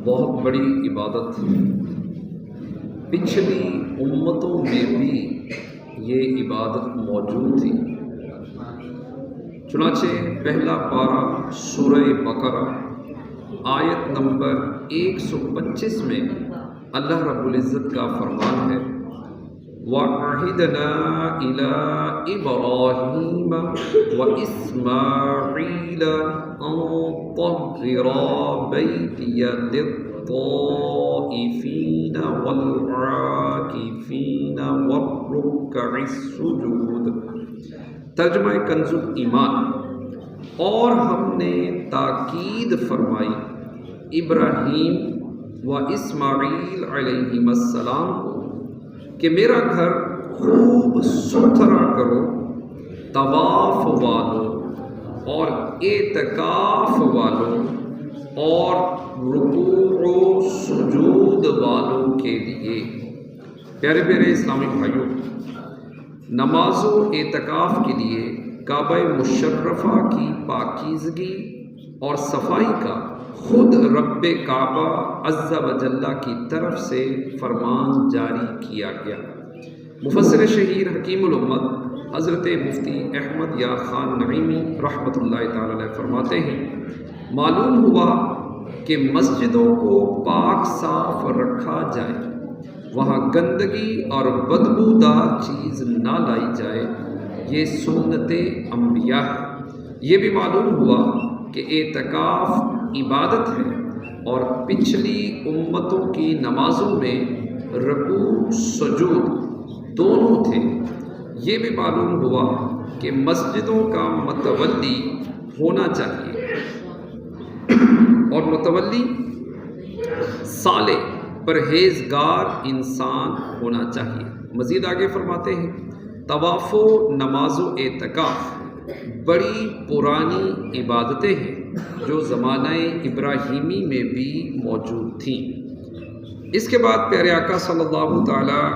بہت بڑی عبادت، پچھلی امتوں میں بھی یہ عبادت موجود تھی۔ چنانچہ پہلا پارہ سورہ بقرہ آیت نمبر 125 میں اللہ رب العزت کا فرمان ہے، وَعَهِدْنَا إِلَىٰ إِبْرَاهِيمَ وَإِسْمَاعِيلَ أَن طَهِّرَا بَيْتِيَ لِلطَّائِفِينَ وَالْعَاكِفِينَ وَالرُّكَّعِ السُّجُودِ۔ ترجمہ کنز ایمان۔ اور ہم نے تاکید فرمائی ابراہیم و اسماعیل علیہم السلام کو کہ میرا گھر خوب ستھرا کرو، طواف والوں اور اعتکاف والوں اور رکوع و سجود والوں کے لیے۔ پیارے پیارے اسلامی بھائیوں، نماز و اعتکاف کے لیے کعبہ مشرفہ کی پاکیزگی اور صفائی کا خود رب کعبہ عز و جل کی طرف سے فرمان جاری کیا گیا۔ مفسر شہیر حکیم الامت حضرت مفتی احمد یار خان نعیمی رحمۃ اللہ تعالی علیہ فرماتے ہیں، معلوم ہوا کہ مسجدوں کو پاک صاف رکھا جائے، وہاں گندگی اور بدبودار چیز نہ لائی جائے، یہ سنت انبیاء ہے۔ یہ بھی معلوم ہوا کہ اعتکاف عبادت ہے اور پچھلی امتوں کی نمازوں میں رکوع سجود دونوں تھے۔ یہ بھی معلوم ہوا کہ مسجدوں کا متولی ہونا چاہیے اور متولی صالح پرہیزگار انسان ہونا چاہیے۔ مزید آگے فرماتے ہیں، طواف و نماز و اعتکاف بڑی پرانی عبادتیں ہیں جو زمانہ ابراہیمی میں بھی موجود تھیں۔ اس کے بعد پیارے آقا صلی اللہ تعالی